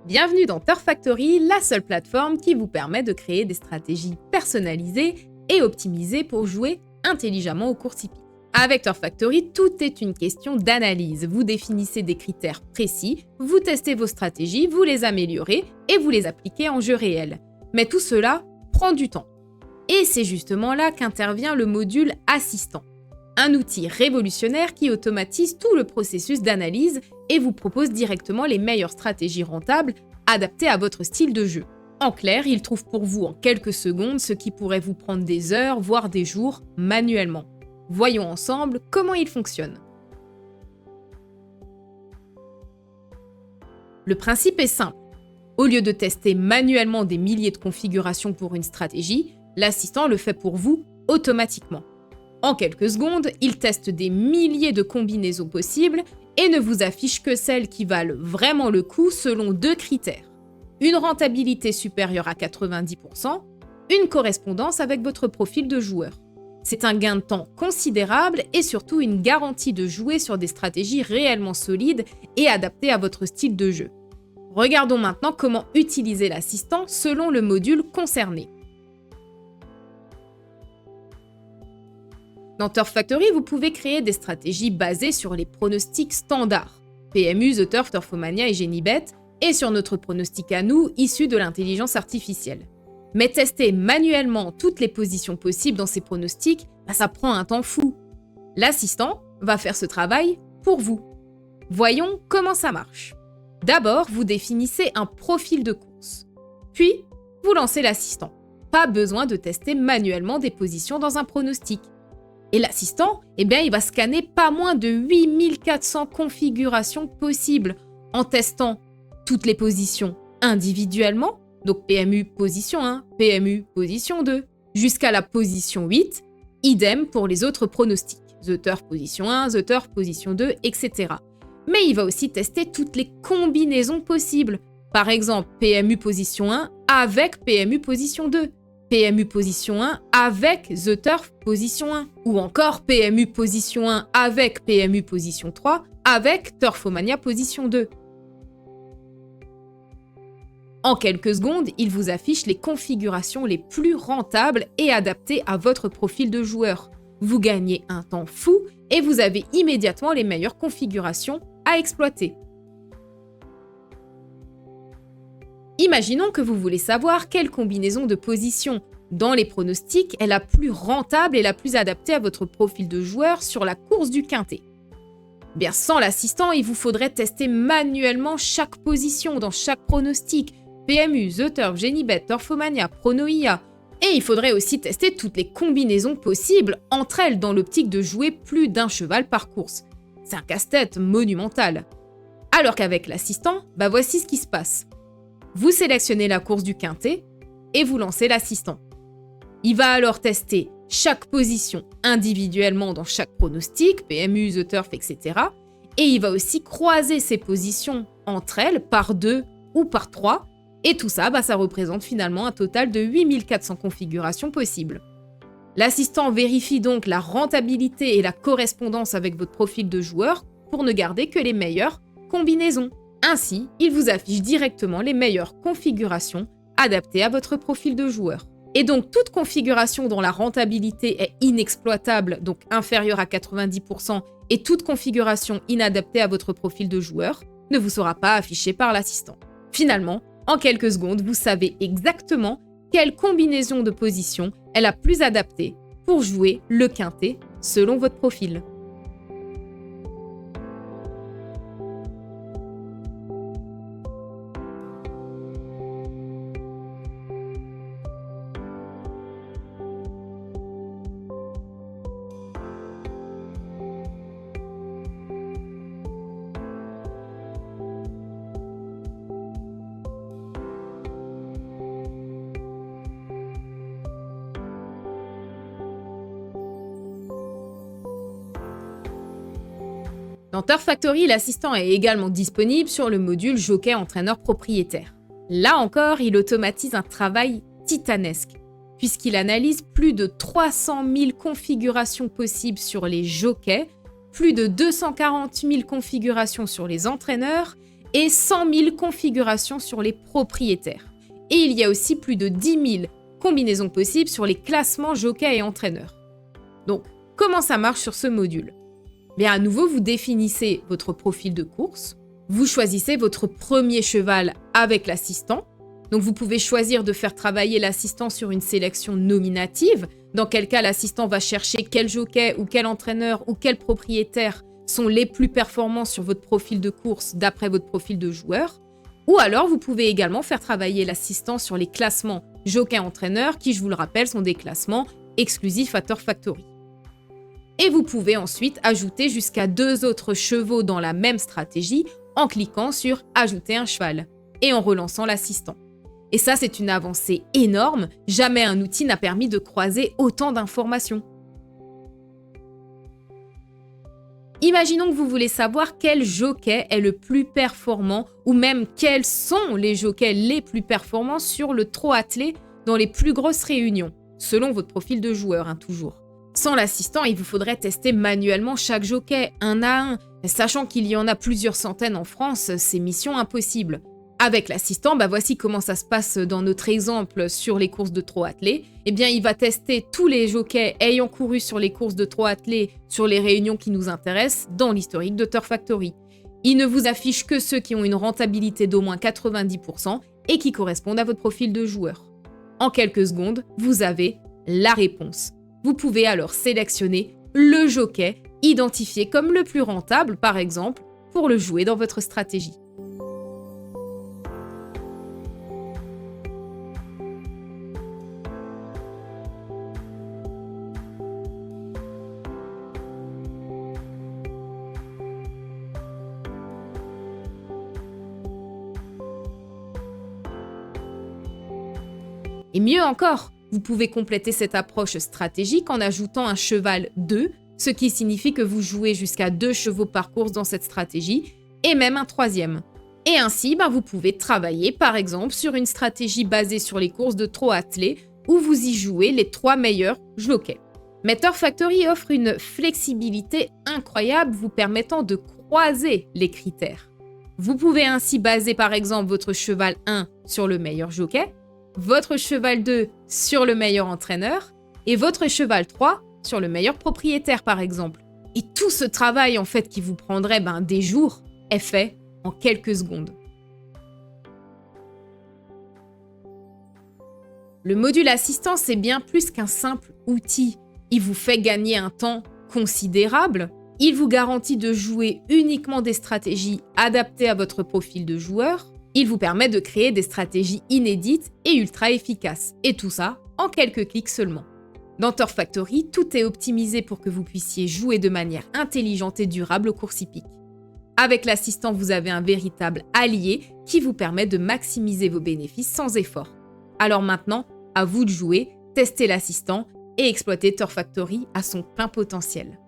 Bienvenue dans Turf Factory, la seule plateforme qui vous permet de créer des stratégies personnalisées et optimisées pour jouer intelligemment aux courses hippiques. Avec Turf Factory, tout est une question d'analyse. Vous définissez des critères précis, vous testez vos stratégies, vous les améliorez et vous les appliquez en jeu réel. Mais tout cela prend du temps. Et c'est justement là qu'intervient le module assistant. Un outil révolutionnaire qui automatise tout le processus d'analyse et vous propose directement les meilleures stratégies rentables adaptées à votre style de jeu. En clair, il trouve pour vous en quelques secondes ce qui pourrait vous prendre des heures, voire des jours, manuellement. Voyons ensemble comment il fonctionne. Le principe est simple. Au lieu de tester manuellement des milliers de configurations pour une stratégie, l'assistant le fait pour vous automatiquement. En quelques secondes, il teste des milliers de combinaisons possibles et ne vous affiche que celles qui valent vraiment le coup selon deux critères. Une rentabilité supérieure à 90%, une correspondance avec votre profil de joueur. C'est un gain de temps considérable et surtout une garantie de jouer sur des stratégies réellement solides et adaptées à votre style de jeu. Regardons maintenant comment utiliser l'assistant selon le module concerné. Dans Turf Factory, vous pouvez créer des stratégies basées sur les pronostics standards, PMU, The Turf, Turfomania et Genibet, et sur notre pronostic à nous, issu de l'intelligence artificielle. Mais tester manuellement toutes les positions possibles dans ces pronostics, ça prend un temps fou. L'assistant va faire ce travail pour vous. Voyons comment ça marche. D'abord, vous définissez un profil de course. Puis, vous lancez l'assistant. Pas besoin de tester manuellement des positions dans un pronostic. Et l'assistant, il va scanner pas moins de 8400 configurations possibles en testant toutes les positions individuellement, donc PMU position 1, PMU position 2, jusqu'à la position 8, idem pour les autres pronostics, The Turf position 1, The Turf position 2, etc. Mais il va aussi tester toutes les combinaisons possibles, par exemple PMU position 1 avec PMU position 2, PMU position 1 avec The Turf position 1, ou encore PMU position 1 avec PMU position 3 avec Turfomania position 2. En quelques secondes, il vous affiche les configurations les plus rentables et adaptées à votre profil de joueur. Vous gagnez un temps fou et vous avez immédiatement les meilleures configurations à exploiter. Imaginons que vous voulez savoir quelle combinaison de positions dans les pronostics est la plus rentable et la plus adaptée à votre profil de joueur sur la course du quintet. Sans l'assistant, il vous faudrait tester manuellement chaque position dans chaque pronostic, PMU, The Turf, Genibet, Turfomania, Pronoia, et il faudrait aussi tester toutes les combinaisons possibles entre elles dans l'optique de jouer plus d'un cheval par course. C'est un casse-tête monumental. Alors qu'avec l'assistant, voici ce qui se passe. Vous sélectionnez la course du quintet et vous lancez l'assistant. Il va alors tester chaque position individuellement dans chaque pronostic, PMU, The Turf, etc. Et il va aussi croiser ces positions entre elles par 2 ou par 3. Et tout ça, ça représente finalement un total de 8400 configurations possibles. L'assistant vérifie donc la rentabilité et la correspondance avec votre profil de joueur pour ne garder que les meilleures combinaisons. Ainsi, il vous affiche directement les meilleures configurations adaptées à votre profil de joueur. Et donc, toute configuration dont la rentabilité est inexploitable, donc inférieure à 90%, et toute configuration inadaptée à votre profil de joueur, ne vous sera pas affichée par l'assistant. Finalement, en quelques secondes, vous savez exactement quelle combinaison de positions est la plus adaptée pour jouer le quintet selon votre profil. Dans Turf Factory, l'assistant est également disponible sur le module Jockey Entraîneur Propriétaire. Là encore, il automatise un travail titanesque, puisqu'il analyse plus de 300 000 configurations possibles sur les jockeys, plus de 240 000 configurations sur les entraîneurs et 100 000 configurations sur les propriétaires. Et il y a aussi plus de 10 000 combinaisons possibles sur les classements jockeys et entraîneurs. Donc, comment ça marche sur ce module? Bien, à nouveau, vous définissez votre profil de course, vous choisissez votre premier cheval avec l'assistant. Donc, vous pouvez choisir de faire travailler l'assistant sur une sélection nominative, dans quel cas l'assistant va chercher quel jockey ou quel entraîneur ou quel propriétaire sont les plus performants sur votre profil de course d'après votre profil de joueur. Ou alors, vous pouvez également faire travailler l'assistant sur les classements jockey-entraîneur, qui, je vous le rappelle, sont des classements exclusifs à Turf Factory. Et vous pouvez ensuite ajouter jusqu'à 2 autres chevaux dans la même stratégie en cliquant sur « Ajouter un cheval » et en relançant l'assistant. Et ça, c'est une avancée énorme. Jamais un outil n'a permis de croiser autant d'informations. Imaginons que vous voulez savoir quel jockey est le plus performant ou même quels sont les jockeys les plus performants sur le trot attelé dans les plus grosses réunions, selon votre profil de joueur, toujours. Sans l'assistant, il vous faudrait tester manuellement chaque jockey, un à un. Sachant qu'il y en a plusieurs centaines en France, c'est mission impossible. Avec l'assistant, voici comment ça se passe dans notre exemple sur les courses de trot attelé. Eh bien, il va tester tous les jockeys ayant couru sur les courses de trot attelé sur les réunions qui nous intéressent dans l'historique de Turf Factory. Il ne vous affiche que ceux qui ont une rentabilité d'au moins 90% et qui correspondent à votre profil de joueur. En quelques secondes, vous avez la réponse. Vous pouvez alors sélectionner le jockey identifié comme le plus rentable, par exemple, pour le jouer dans votre stratégie. Et mieux encore, vous pouvez compléter cette approche stratégique en ajoutant un cheval 2, ce qui signifie que vous jouez jusqu'à 2 chevaux par course dans cette stratégie, et même un 3e. Et ainsi, vous pouvez travailler par exemple sur une stratégie basée sur les courses de trot attelé, où vous y jouez les 3 meilleurs jockeys. Mais Turf Factory offre une flexibilité incroyable vous permettant de croiser les critères. Vous pouvez ainsi baser par exemple votre cheval 1 sur le meilleur jockey, votre cheval 2 sur le meilleur entraîneur et votre cheval 3 sur le meilleur propriétaire par exemple. Et tout ce travail en fait qui vous prendrait des jours est fait en quelques secondes. Le module assistant, c'est bien plus qu'un simple outil. Il vous fait gagner un temps considérable. Il vous garantit de jouer uniquement des stratégies adaptées à votre profil de joueur. Il vous permet de créer des stratégies inédites et ultra efficaces. Et tout ça en quelques clics seulement. Dans Turf Factory, tout est optimisé pour que vous puissiez jouer de manière intelligente et durable aux courses hippiques. Avec l'assistant, vous avez un véritable allié qui vous permet de maximiser vos bénéfices sans effort. Alors maintenant, à vous de jouer, tester l'assistant et exploiter Turf Factory à son plein potentiel.